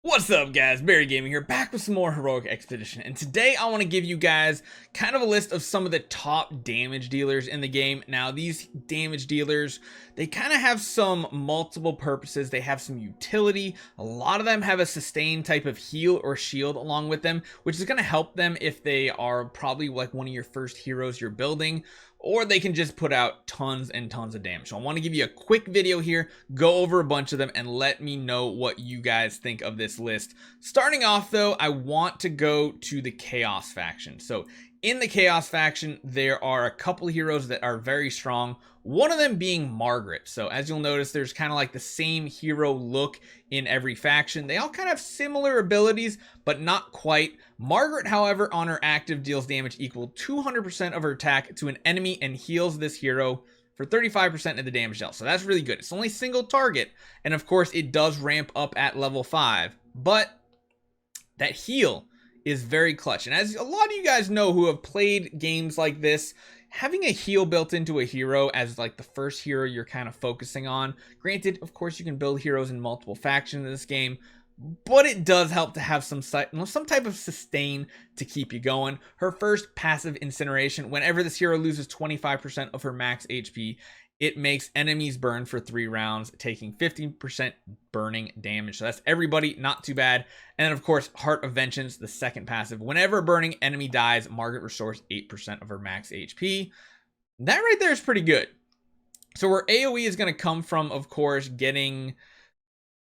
What's up guys, Barry Gaming here, back with some more Heroic Expedition, and today I want to give you guys kind of a list of some of the top damage dealers in the game. Now these damage dealers, they kind of have some multiple purposes. They have some utility. A lot of them have a sustain type of heal or shield along with them, which is going to help them if they are probably like one of your first heroes you're building, or they can just put out tons and tons of damage. So I want to give you a quick video here, go over a bunch of them, and let me know what you guys think of this list. Starting off though, I want to go to the Chaos faction. So in the Chaos faction, there are a couple heroes that are very strong, one of them being Margaret. So as you'll notice, there's kind of like the same hero look in every faction. They all kind of have similar abilities, but not quite. Margaret, however, on her active deals damage equal 200% of her attack to an enemy and heals this hero for 35% of the damage dealt. So that's really good. It's only single target, and of course it does ramp up at level 5, but that heal is very clutch. And as a lot of you guys know who have played games like this, having a heal built into a hero as like the first hero you're kind of focusing on, granted, of course you can build heroes in multiple factions in this game, but it does help to have some type of sustain to keep you going. Her first passive Incineration, whenever this hero loses 25% of her max HP, it makes enemies burn for 3 rounds, taking 15% burning damage. So that's everybody, not too bad. And then of course, Heart of Vengeance, the second passive. Whenever a burning enemy dies, Margaret restores 8% of her max HP. That right there is pretty good. So where AoE is going to come from, of course, getting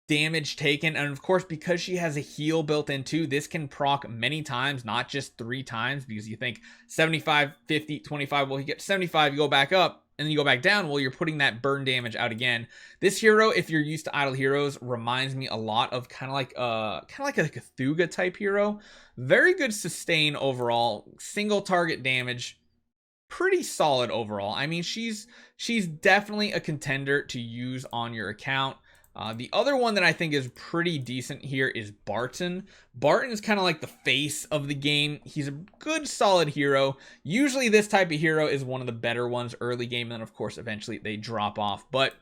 damage taken, and of course because she has a heal built in too, this can proc many times, not just 3 times, because you think 75, 50, 25, well you get 75, you go back up and then you go back down, well you're putting that burn damage out again. This hero, if you're used to idle heroes, reminds me a lot of kind of like a Cthulhu type hero. Very good sustain overall, single target damage, pretty solid overall. I mean, she's definitely a contender to use on your account. The other one that I think is pretty decent here is Barton. Barton is kind of like the face of the game. He's a good, solid hero. Usually this type of hero is one of the better ones early game, and then of course eventually they drop off. But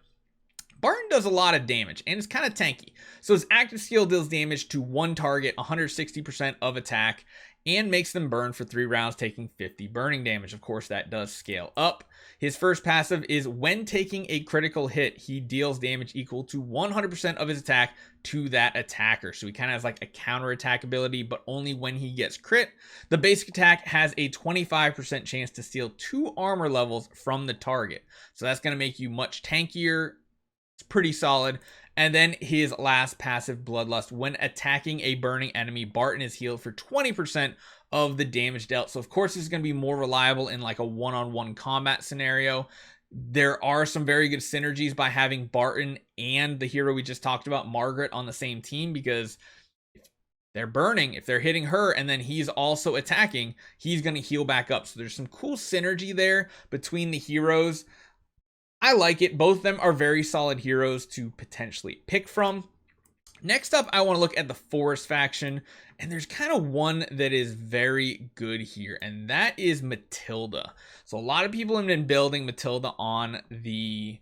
Barton does a lot of damage, and it's kind of tanky. So his active skill deals damage to one target, 160% of attack, and makes them burn for 3 rounds, taking 50 burning damage. Of course, that does scale up. His first passive is when taking a critical hit, he deals damage equal to 100% of his attack to that attacker. So he kind of has like a counter attack ability, but only when he gets crit. The basic attack has a 25% chance to steal 2 armor levels from the target. So that's going to make you much tankier. It's pretty solid. And then his last passive, Bloodlust. When attacking a burning enemy, Barton is healed for 20% of the damage dealt. So of course this is going to be more reliable in like a one-on-one combat scenario. There are some very good synergies by having Barton and the hero we just talked about, Margaret, on the same team, because if they're burning, if they're hitting her and then he's also attacking, he's going to heal back up. So there's some cool synergy there between the heroes. I like it. Both of them are very solid heroes to potentially pick from. Next up, I want to look at the Forest faction, and there's kind of one that is very good here, and that is Matilda. So a lot of people have been building Matilda on the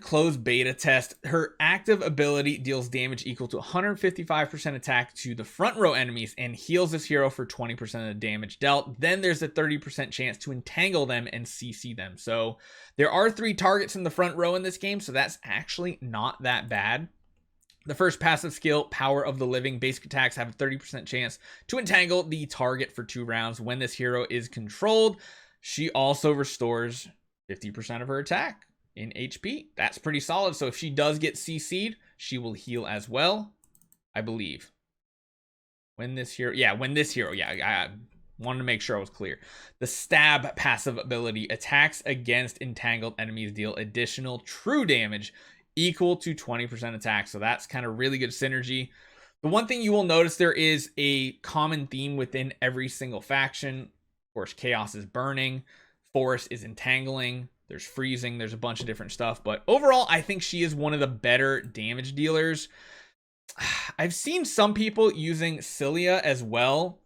closed beta test. Her active ability deals damage equal to 155% attack to the front row enemies and heals this hero for 20% of the damage dealt. Then there's a 30% chance to entangle them and CC them. So there are 3 targets in the front row in this game, so that's actually not that bad. The first passive skill, Power of the Living. Basic attacks have a 30% chance to entangle the target for 2 rounds. When this hero is controlled, she also restores 50% of her attack in HP. That's pretty solid. So if she does get CC'd, she will heal as well, I believe. I wanted to make sure I was clear. The Stab passive ability, attacks against entangled enemies deal additional true damage equal to 20% attack. So that's kind of really good synergy. The one thing you will notice, there is a common theme within every single faction. Of course, Chaos is burning, Forest is entangling, there's freezing, there's a bunch of different stuff. But overall, I think she is one of the better damage dealers. I've seen some people using Cilia as well.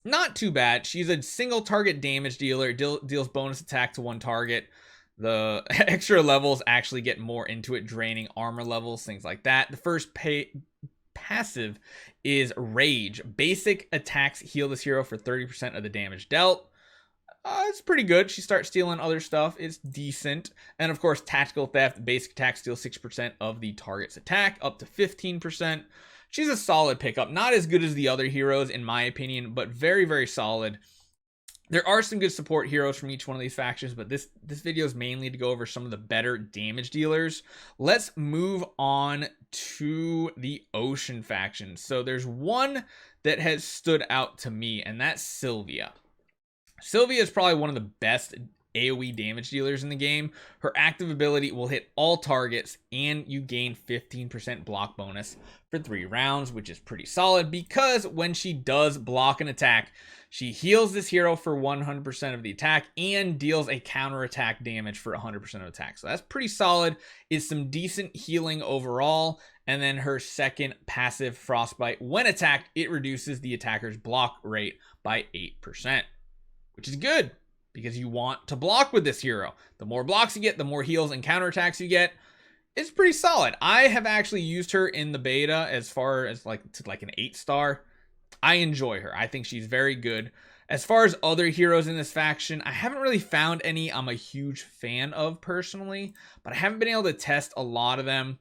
Not too bad. She's a single target damage dealer, deals bonus attack to one target. The extra levels actually get more into it, draining armor levels, things like that. The first passive is Rage. Basic attacks heal this hero for 30% of the damage dealt. It's pretty good. She starts stealing other stuff. It's decent. And of course, Tactical Theft. Basic attack steals 6% of the target's attack, up to 15%. She's a solid pickup. Not as good as the other heroes, in my opinion, but very, very solid. There are some good support heroes from each one of these factions, but this video is mainly to go over some of the better damage dealers. Let's move on to the Ocean faction. So there's one that has stood out to me, and that's Sylvia. Sylvia is probably one of the best AoE damage dealers in the game. Her active ability will hit all targets, and you gain 15% block bonus for 3 rounds, which is pretty solid because when she does block an attack, she heals this hero for 100% of the attack and deals a counterattack damage for 100% of attack. So that's pretty solid. It's some decent healing overall. And then her second passive, Frostbite. When attacked, it reduces the attacker's block rate by 8%, which is good because you want to block with this hero. The more blocks you get, the more heals and counterattacks you get. It's pretty solid. I have actually used her in the beta as far as like an 8-star. I enjoy her. I think she's very good. As far as other heroes in this faction, I haven't really found any I'm a huge fan of personally, but I haven't been able to test a lot of them.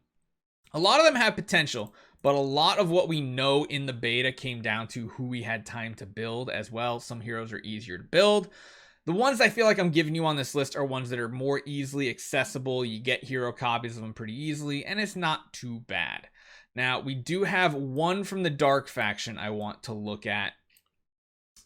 A lot of them have potential, but a lot of what we know in the beta came down to who we had time to build as well. Some heroes are easier to build. The ones I feel like I'm giving you on this list are ones that are more easily accessible. You get hero copies of them pretty easily, and it's not too bad. Now, we do have one from the Dark faction I want to look at,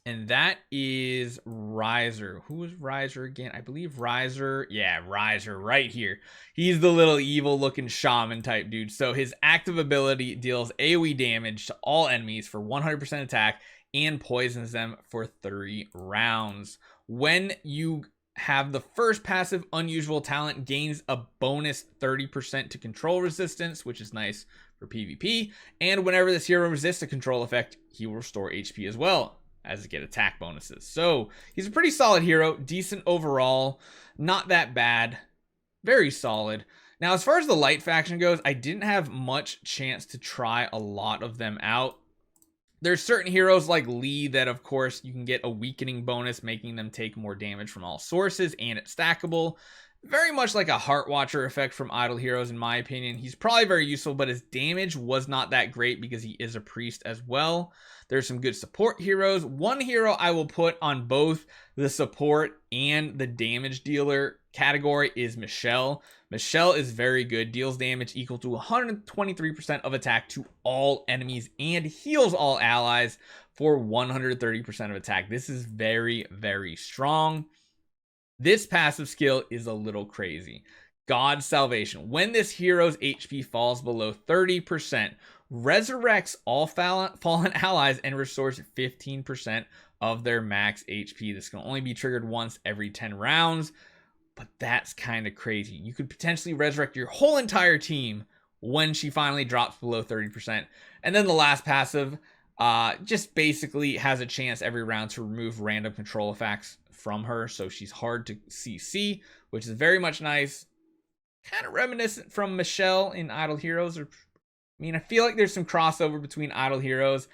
and that is Riser. Who is Riser again? I believe Riser. Yeah, Riser right here. He's the little evil looking shaman type dude. So his active ability deals AoE damage to all enemies for 100% attack and poisons them for 3 rounds. When you have the first passive, Unusual Talent gains a bonus 30% to control resistance, which is nice for PvP. And whenever this hero resists a control effect, he will restore HP as well as to get attack bonuses. So he's a pretty solid hero, decent overall, not that bad, very solid. Now, as far as the Light faction goes, I didn't have much chance to try a lot of them out. There's certain heroes like Lee that, of course, you can get a weakening bonus, making them take more damage from all sources, and it's stackable. Very much like a Heart Watcher effect from Idle Heroes, in my opinion. He's probably very useful, but his damage was not that great because he is a priest as well. There's some good support heroes. One hero I will put on both the support and the damage dealer category is Michelle. Michelle is very good, deals damage equal to 123% of attack to all enemies and heals all allies for 130% of attack. This is very, very strong. This passive skill is a little crazy. God's Salvation. When this hero's HP falls below 30%, resurrects all fallen allies and restores 15% of their max HP. This can only be triggered once every 10 rounds, but that's kind of crazy. You could potentially resurrect your whole entire team when she finally drops below 30%. And then the last passive just basically has a chance every round to remove random control effects from her, so she's hard to CC, which is very much nice. Kind of reminiscent from Michelle in Idle Heroes. I feel like there's some crossover between Idle Heroes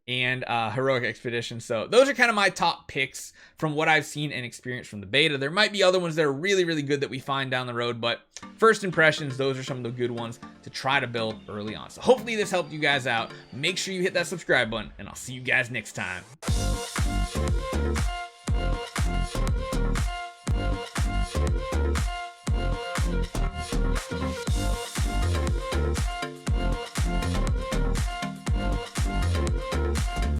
and Heroic Expedition. So those are kind of my top picks from what I've seen and experienced from the beta. There might be other ones that are really, really good that we find down the road, but first impressions, those are some of the good ones to try to build early on. So hopefully this helped you guys out. Make sure you hit that subscribe button, and I'll see you guys next time.